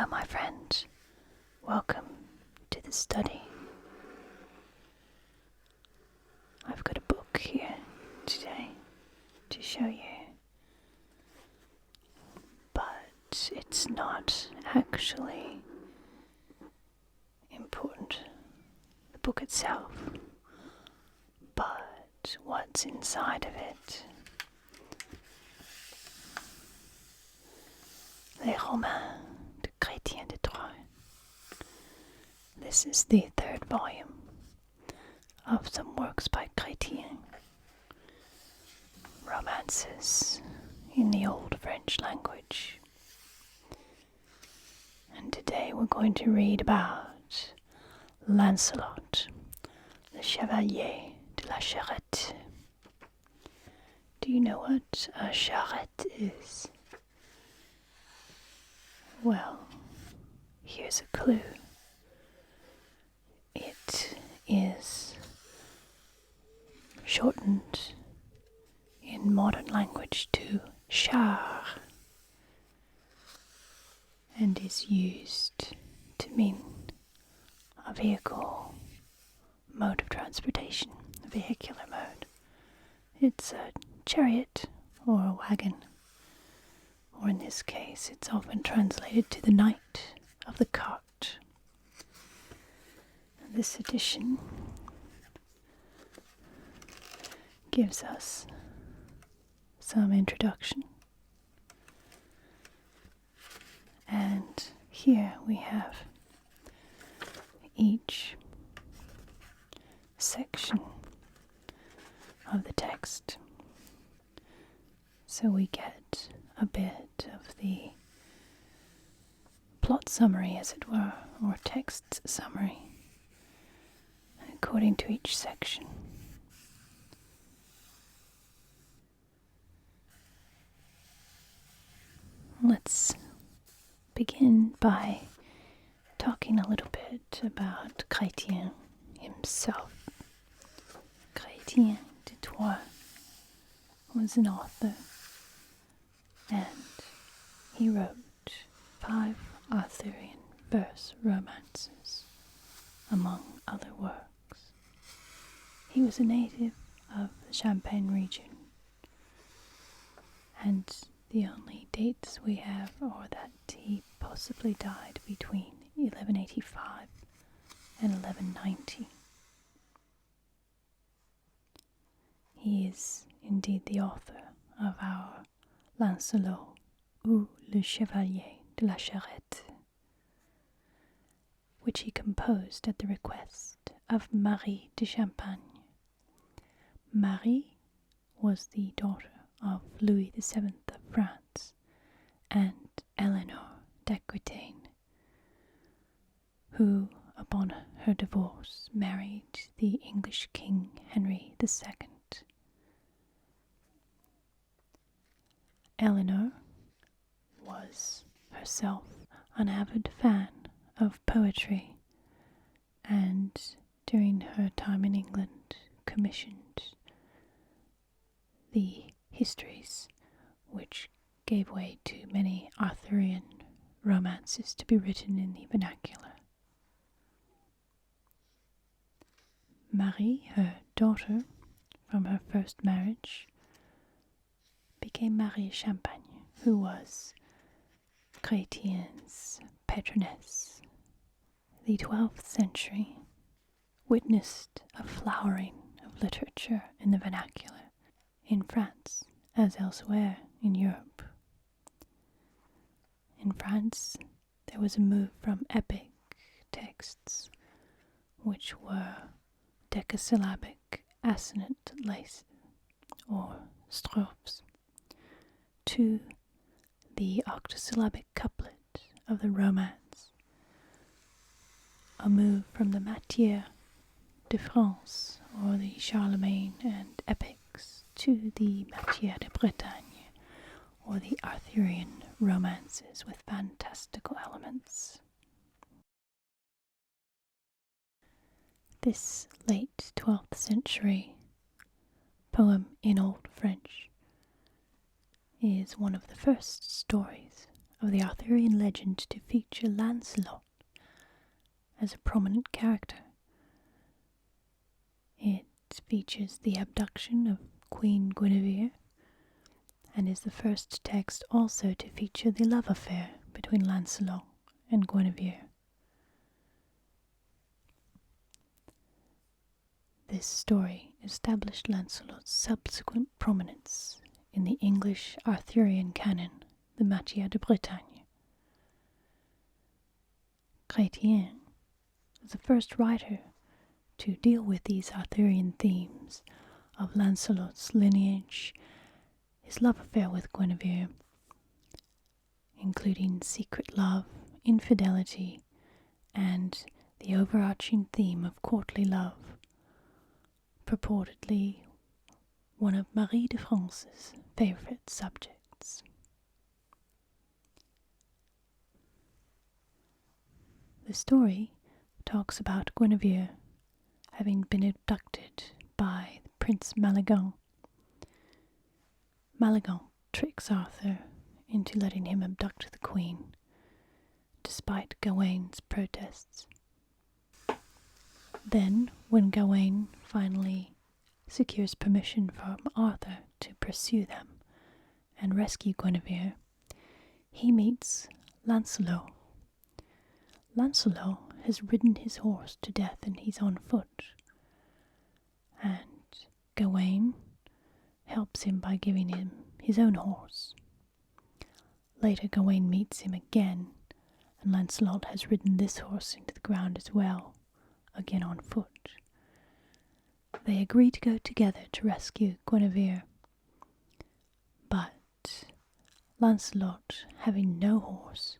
Hello, my friend. Welcome to the study. I've got a book here today to show you, but it's not actually important, the book itself, but what's inside of it. Les Romans de Chrétien de Troyes. This is the third volume of some works by Chrétien, romances in the old French language. And today we're going to read about Lancelot, le Chevalier de la Charrette. Do you know what a charrette is? Well, here's a clue. It is shortened in modern language to char and is used to mean a vehicle, mode of transportation, a vehicular mode. It's a chariot or a wagon, or in this case it's often translated to the knight of the cart. This edition gives us some introduction, and here we have each section of the text, so we get a bit of the plot summary, as it were, or text summary, according to each section. Let's begin by talking a little bit about Chrétien himself. Chrétien de Troyes was an author, and he wrote 5 Arthurian verse romances, among other works. He was a native of the Champagne region, and the only dates we have are that he possibly died between 1185 and 1190. He is indeed the author of our Lancelot ou le Chevalier de la Charrette, which he composed at the request of Marie de Champagne. Marie was the daughter of Louis VII of France and Eleanor d'Aquitaine, who, upon her divorce, married the English King Henry II. Eleanor was herself an avid fan of poetry, and during her time in England commissioned the histories which gave way to many Arthurian romances to be written in the vernacular. Marie, her daughter, from her first marriage, became Marie Champagne, who was Chrétien's patroness. The 12th century witnessed a flowering of literature in the vernacular in France as elsewhere in Europe. In France, there was a move from epic texts, which were decasyllabic assonant laces or strophes, to the octosyllabic couplet of the Romance, a move from the Matière de France or the Charlemagne and epics to the Matière de Bretagne or the Arthurian romances with fantastical elements. This late 12th century poem in Old French is one of the first stories of the Arthurian legend to feature Lancelot as a prominent character. It features the abduction of Queen Guinevere and is the first text also to feature the love affair between Lancelot and Guinevere. This story established Lancelot's subsequent prominence in the English Arthurian canon, the Matière de Bretagne. Chrétien was the first writer to deal with these Arthurian themes of Lancelot's lineage, his love affair with Guinevere, including secret love, infidelity, and the overarching theme of courtly love, purportedly one of Marie de France's favourite subjects. The story talks about Guinevere having been abducted by Prince Maleagant. Maleagant tricks Arthur into letting him abduct the queen, despite Gawain's protests. Then, when Gawain finally secures permission from Arthur to pursue them and rescue Guinevere, he meets Lancelot. Lancelot has ridden his horse to death and he's on foot, and Gawain helps him by giving him his own horse. Later Gawain meets him again, and Lancelot has ridden this horse into the ground as well, again on foot. They agree to go together to rescue Guinevere, but Lancelot, having no horse,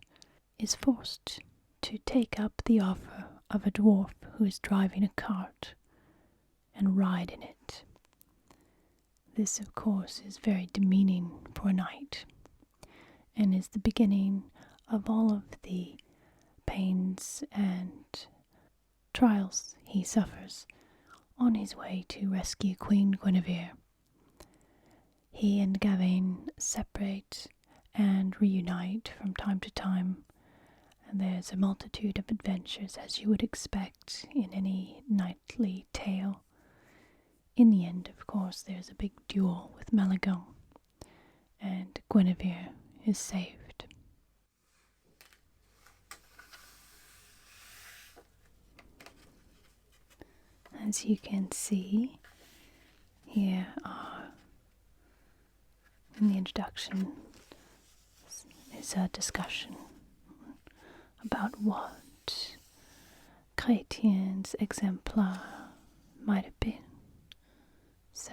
is forced to take up the offer of a dwarf who is driving a cart and ride in it. This, of course, is very demeaning for a knight, and is the beginning of all of the pains and trials he suffers on his way to rescue Queen Guinevere. He and Gawain separate and reunite from time to time, and there's a multitude of adventures as you would expect in any knightly tale. In the end, of course, there's a big duel with Maleagant, and Guinevere is saved. As you can see, here are, in the introduction, is a discussion about what Chrétien's exemplar might have been. So,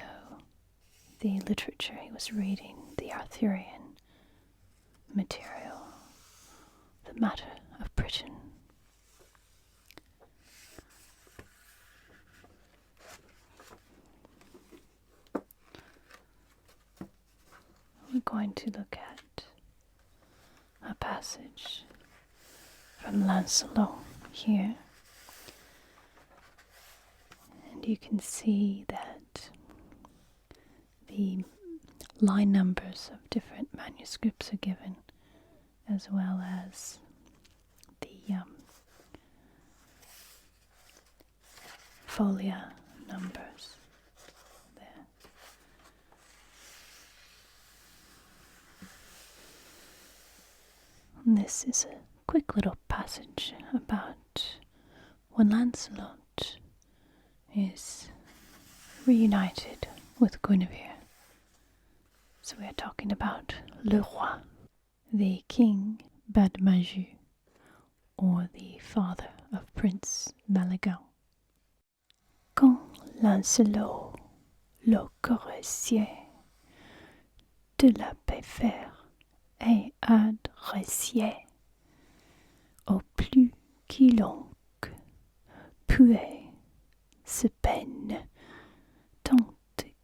the literature he was reading, the Arthurian material, the matter of Britain. We're going to look at a passage from Lancelot here, and you can see that the line numbers of different manuscripts are given, as well as the folia numbers there. And this is a quick little passage about when Lancelot is reunited with Guinevere. So we are talking about Le Roi, the King Badmaju, or the father of Prince Maleagant. Quand Lancelot le caressier de la paix faire et adressier au plus quiconque puait se peine tant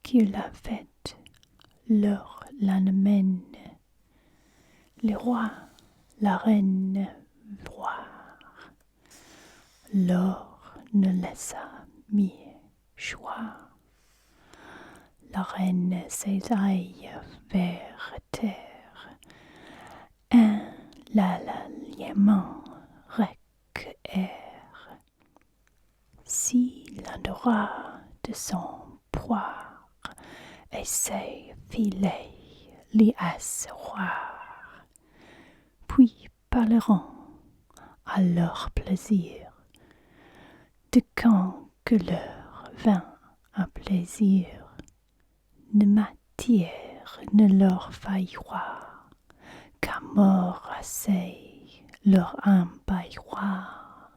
qu'il avait leur l'amène, le roi, la reine voir, l'or ne laissa mieux choix. La reine s'ésaille vers terre, un l'alignement requiert. Si l'endroit de son poire et ses filets l'y asseoir, puis parleront à leur plaisir, de quand que leur vin à plaisir, de matière ne leur failloir, qu'à mort assez leur embailloir.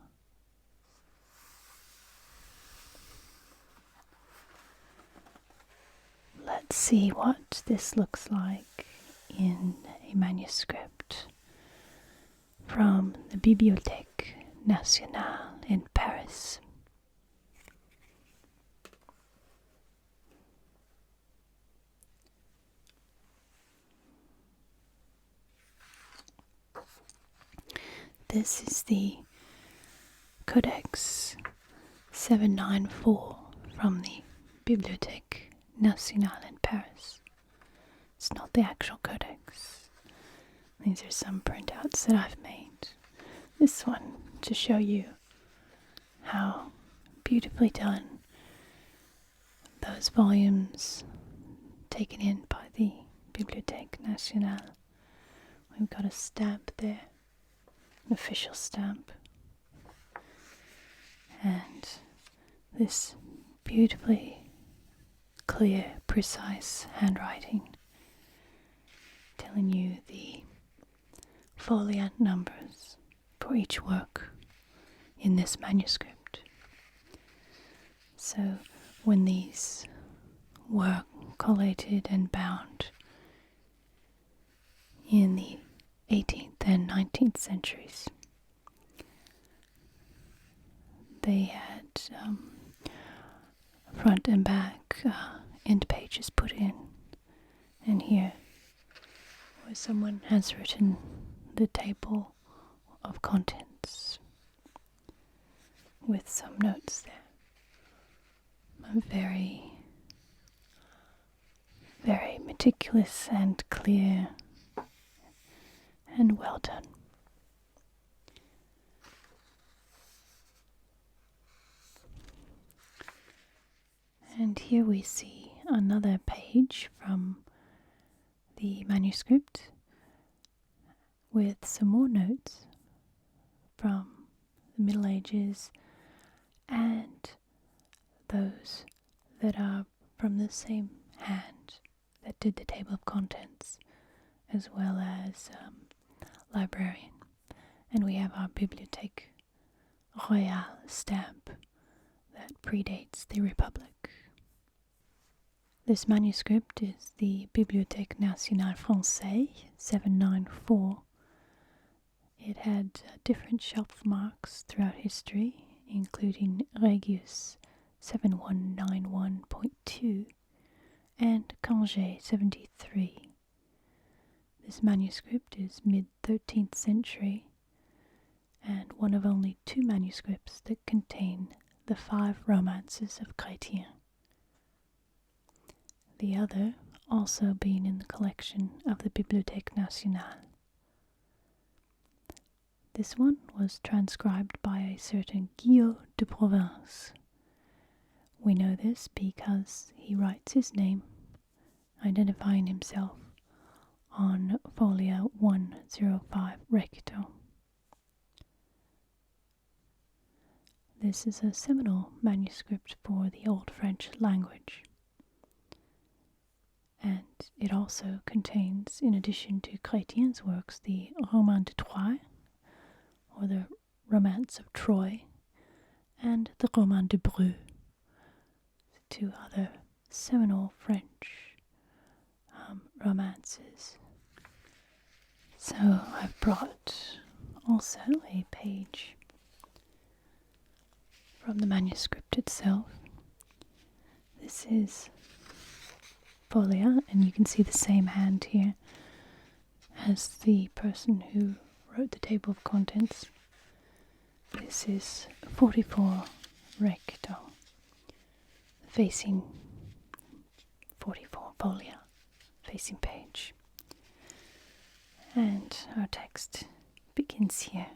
Let's see what this looks like in a manuscript from the Bibliothèque Nationale in Paris. This is the Codex 794 from the Bibliothèque Nationale in Paris. It's not the actual codex. These are some printouts that I've made. This one to show you how beautifully done those volumes taken in by the Bibliothèque Nationale. We've got a stamp there, an official stamp, and this beautifully clear, precise handwriting telling you the foliant numbers for each work in this manuscript. So when these were collated and bound in the 18th and 19th centuries, they had front and back end pages put in, and here where someone has written the table of contents with some notes there. Very, very meticulous and clear and well done. And here we see another page from the manuscript with some more notes from the Middle Ages and those that are from the same hand that did the table of contents, as well as librarian. And we have our Bibliothèque Royale stamp that predates the Republic. This manuscript is the Bibliothèque Nationale Française 794. It had different shelf marks throughout history, including Regius 7191.2 and Congé 73. This manuscript is mid-13th century and one of only 2 manuscripts that contain the 5 romances of Chrétien. The other also being in the collection of the Bibliothèque Nationale. This one was transcribed by a certain Guillaume de Provence. We know this because he writes his name, identifying himself, on Folia 105 recto. This is a seminal manuscript for the Old French language, and it also contains, in addition to Chrétien's works, the Roman de Troyes, or the Romance of Troy, and the Roman de Bru, 2 other seminal French romances. So I've brought also a page from the manuscript itself. This is Folia, and you can see the same hand here as the person who wrote the table of contents. This is 44 recto, facing 44 Folia, facing page. And our text pins here,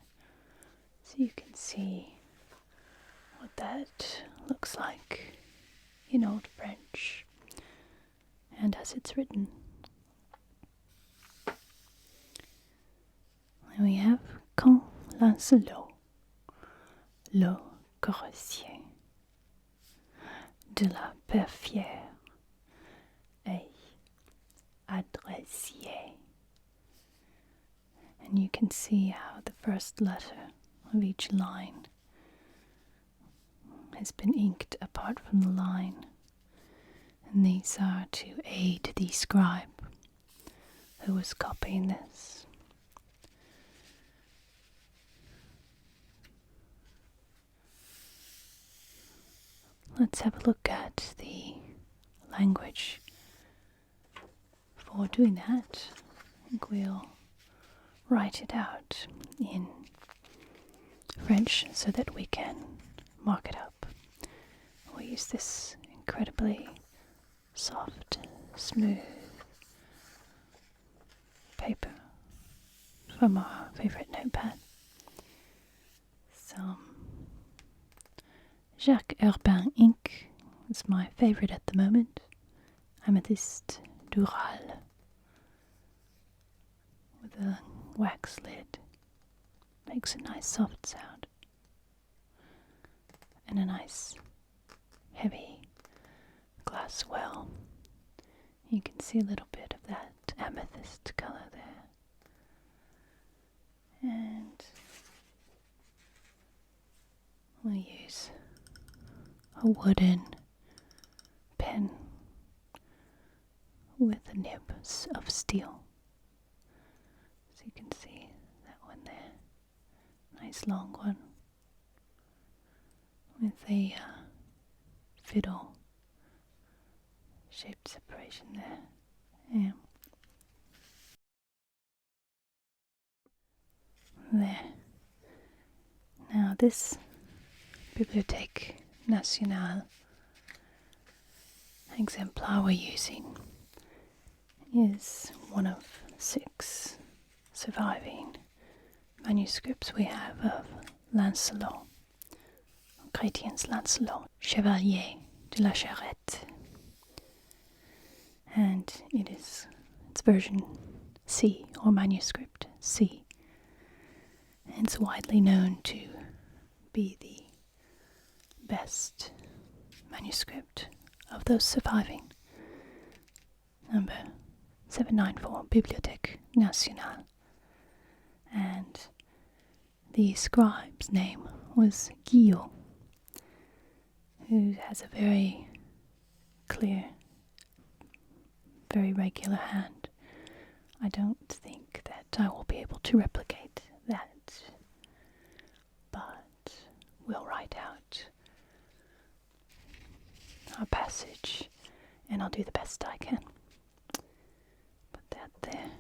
so you can see what that looks like in Old French and as it's written. And we have quand Lancelot, le coursier de la Perfière et adressier. And you can see how the first letter of each line has been inked apart from the line, and these are to aid the scribe who was copying this. Let's have a look at the language. For doing that, I think we'll write it out in French so that we can mark it up. We'll use this incredibly soft, smooth paper from our favorite notepad. Some Jacques Urbain ink is my favorite at the moment. Amethyst Dural with a wax lid. Makes a nice soft sound. And a nice heavy glass well. You can see a little bit of that amethyst color there. And we'll use a wooden pen with a nib of steel. So you can see that one there. Nice long one. With a fiddle shaped separation there. Yeah. There. Now this Bibliothèque Nationale exemplar we're using is one of 6 surviving manuscripts we have of Lancelot, Chrétien's Lancelot, Chevalier de la Charrette. And it's version C, or manuscript C. And it's widely known to be the best manuscript of those surviving. Number 794, Bibliothèque Nationale. And the scribe's name was Guillaume, who has a very clear, very regular hand. I don't think that I will be able to replicate that, but we'll write out our passage and I'll do the best I can. Put that there.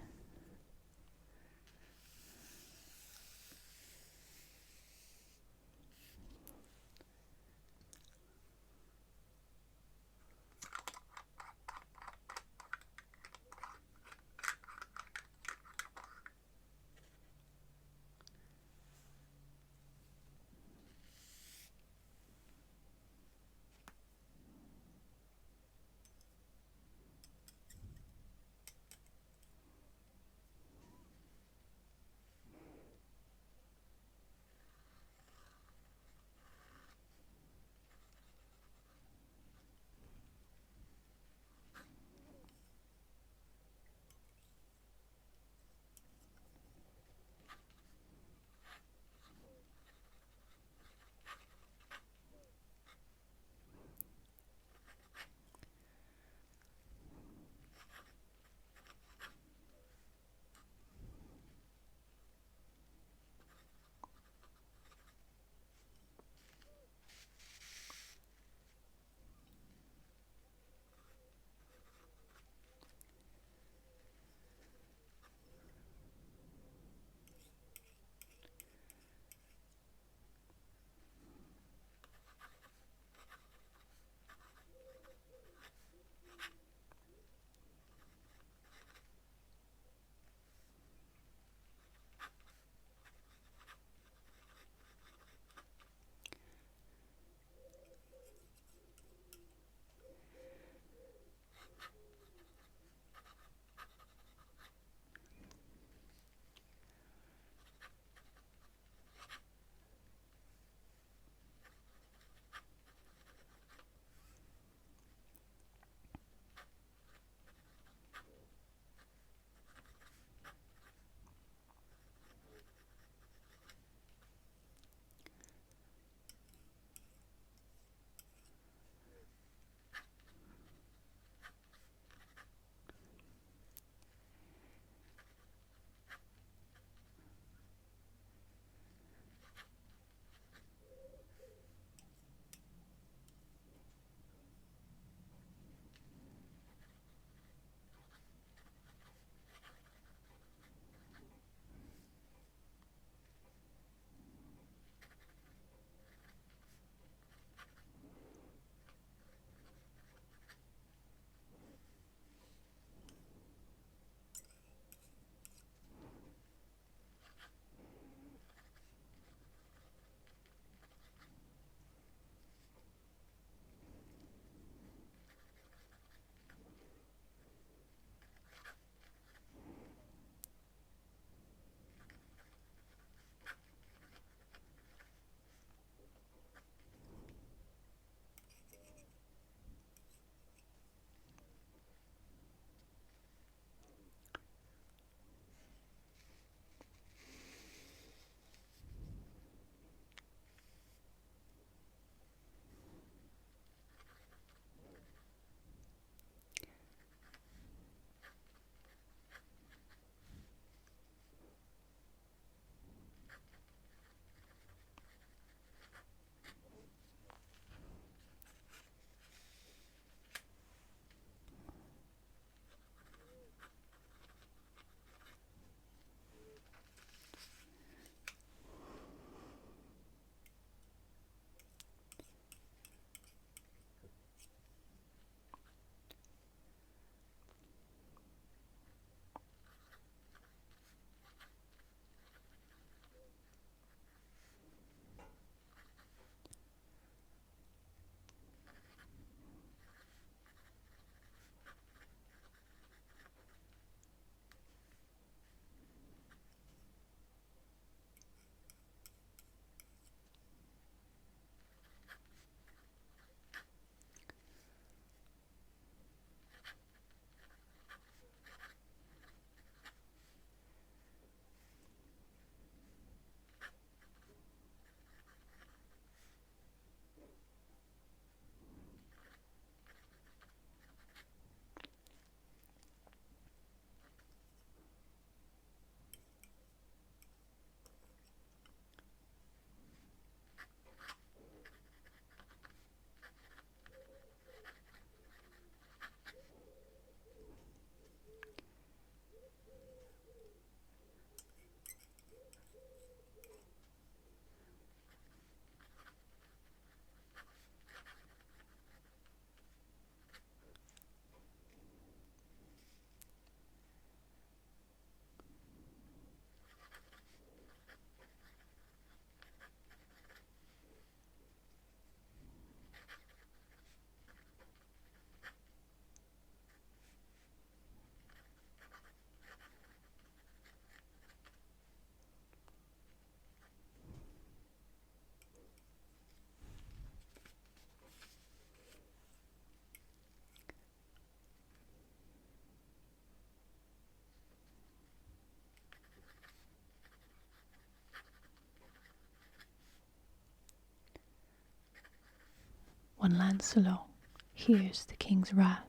when Lancelot hears the king's wrath,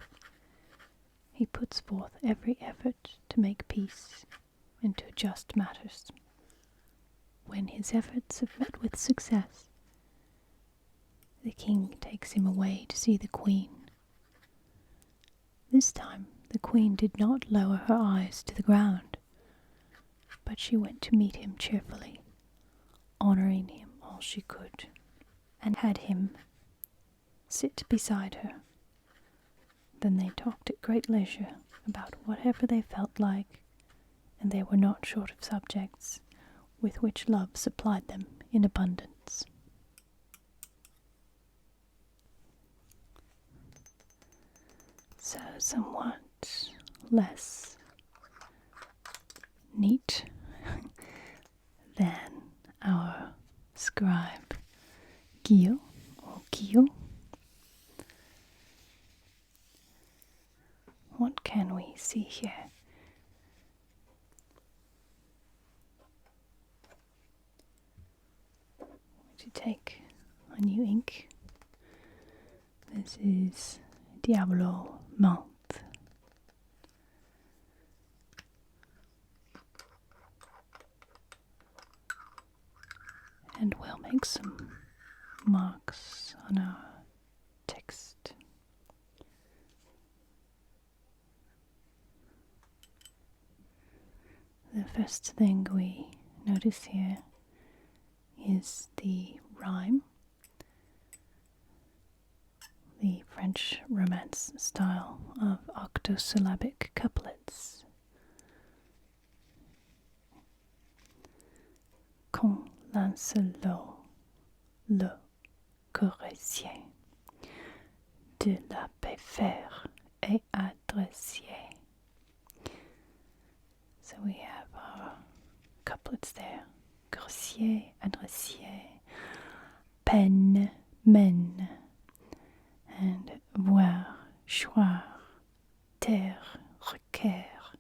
he puts forth every effort to make peace and to adjust matters. When his efforts have met with success, the king takes him away to see the queen. This time the queen did not lower her eyes to the ground, but she went to meet him cheerfully, honoring him all she could, and had him sit beside her. Then they talked at great leisure about whatever they felt like, and they were not short of subjects with which love supplied them in abundance. So somewhat less neat than our scribe Guillaume or Guillaume. What can we see here? To take a new ink. This is Diablo Mount. And we'll make some marks on our text. The first thing we notice here is the rhyme, the French Romance style of octosyllabic couplets. Quand Lancelot, le Chrétien de la paix faire et adressier. So we have our couplets there. Chrétien, adressier, peine, mène, and voir, choir, terre, requiert,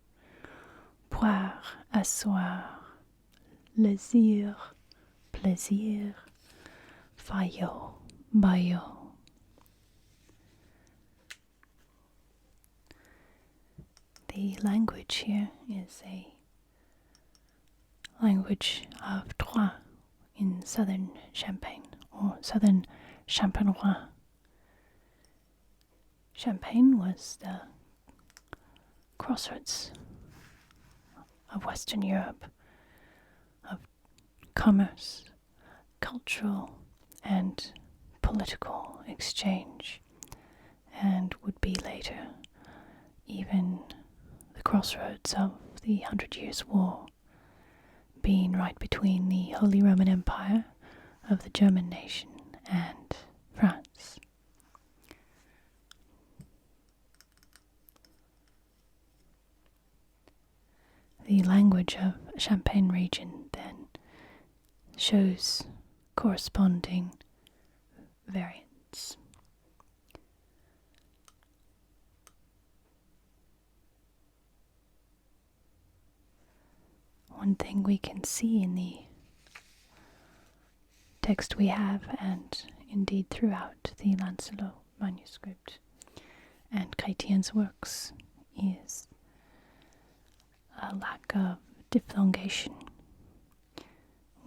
boire, asseoir, lésir, plaisir, faillot, baillot. The language here is a language of Troyes in southern Champagne, or southern Champenois. Champagne was the crossroads of Western Europe, of commerce, cultural and political exchange, and would be later even the crossroads of the 100 Years' War, being right between the Holy Roman Empire of the German nation and France. The language of Champagne region then shows corresponding variants. One thing we can see in the text we have, and indeed throughout the Lancelot manuscript and Chrétien's works, is a lack of diphthongation.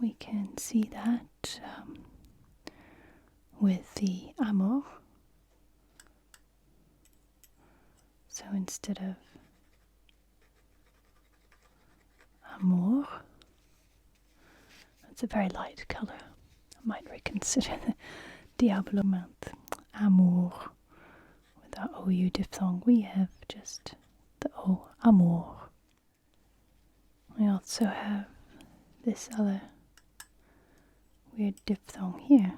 We can see that with the amour. So instead of amour, it's a very light colour. I might reconsider the Diablo Mount. Amour. With our OU diphthong, we have just the O, amour. We also have this other weird diphthong here,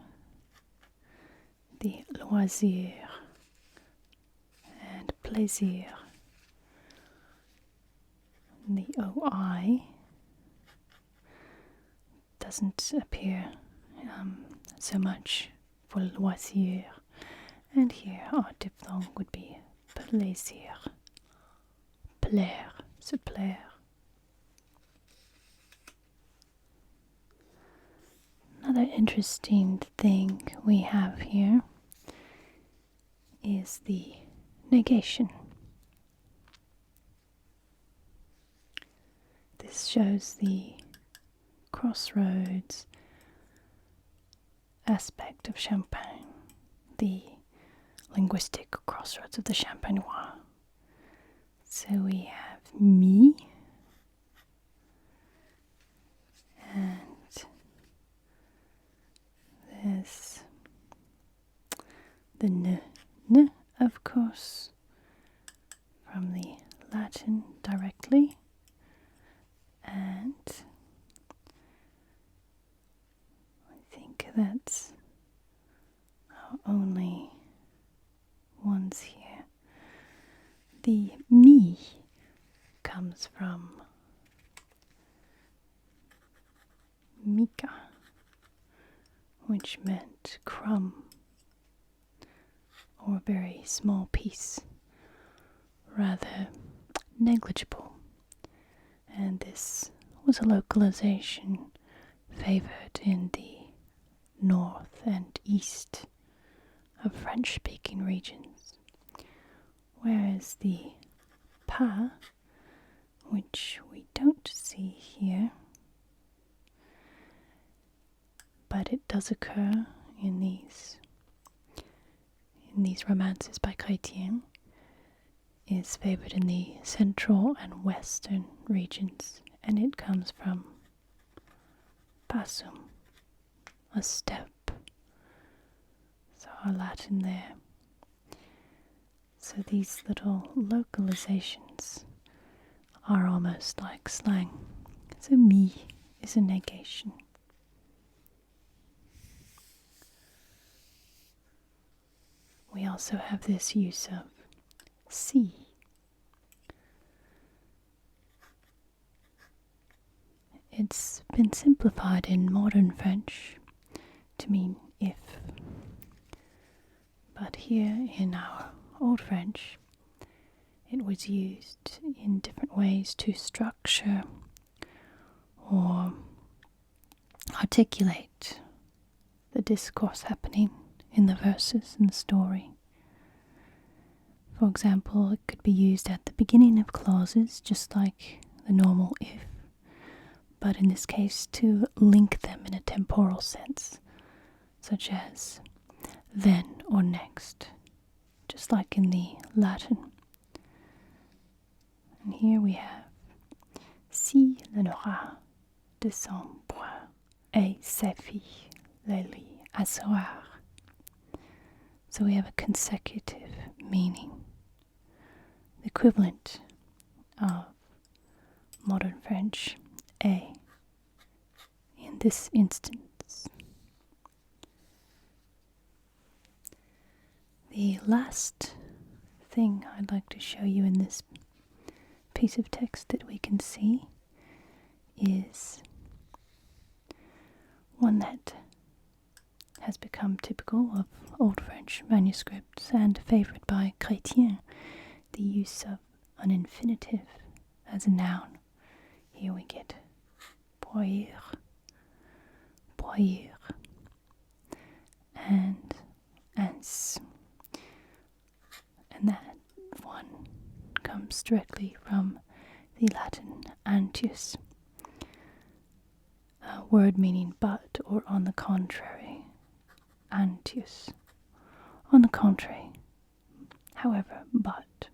the loisir and plaisir. And the OI doesn't appear so much for loisir, and here our diphthong would be plaisir, plaire, se plaire. Another interesting thing we have here is the negation. This shows the crossroads aspect of Champagne, the linguistic crossroads of the Champenois. So we have me, and there's the n, of course, from the Latin directly, and I think that's our only ones here. The mi comes from mica, which meant crumb or very small piece, rather negligible, and this was a localization favored in the north and east of French-speaking regions, whereas the pa, which we don't see here, but it does occur in these romances by Chrétien, is favored in the central and western regions, and it comes from passum, a step. So our Latin there. So these little localizations are almost like slang. So mi is a negation. We also have this use of si. It's been simplified in modern French to mean if. But here in our Old French, it was used in different ways to structure or articulate the discourse happening in the verses in the story. For example, it could be used at the beginning of clauses, just like the normal if, but in this case to link them in a temporal sense, such as then or next, just like in the Latin. And here we have si le rat descend point et sa fille le lit à soir. So we have a consecutive meaning, the equivalent of modern French a in this instance. The last thing I'd like to show you in this piece of text that we can see is one that has become typical of Old French manuscripts and favoured by Chrétien, the use of an infinitive as a noun. Here we get boire, boire, and ans. And that one comes directly from the Latin antius, a word meaning but or on the contrary. Antius, on the contrary, however, but.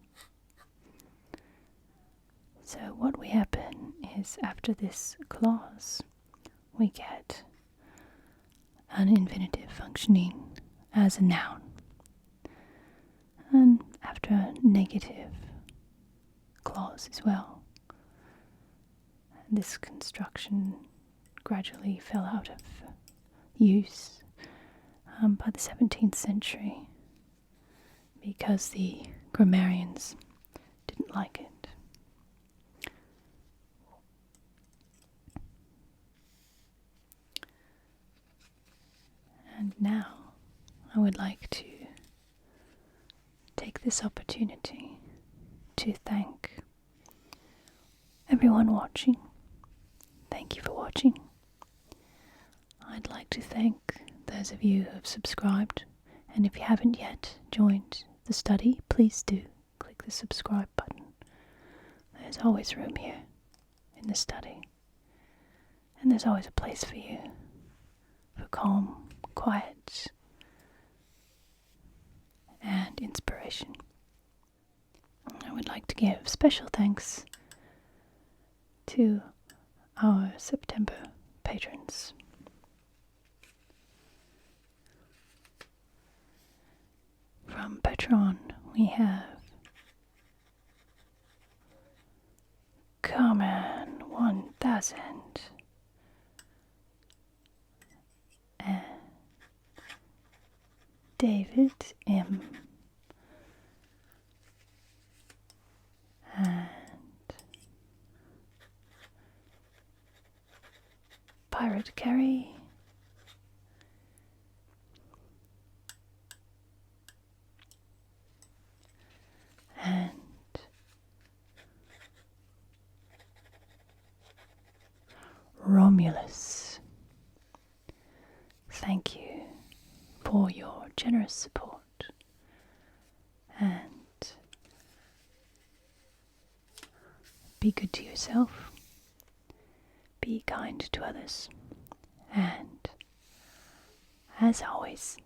So what we happen is after this clause we get an infinitive functioning as a noun, and after a negative clause as well. This construction gradually fell out of use by the 17th century because the grammarians didn't like it. And now I would like to take this opportunity to thank everyone watching. Thank you for watching. I'd like to thank those of you who have subscribed, and if you haven't yet, joined the study, please do click the subscribe button. There's always room here in the study, and there's always a place for you for calm, quiet, and inspiration. I would like to give special thanks to our September patrons. From Patron, we have Carmen 1000 and David M. and Pirate Carrie and Romulus. Thank you for your generous support, and be good to yourself, be kind to others, and as always,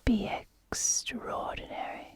be extraordinary.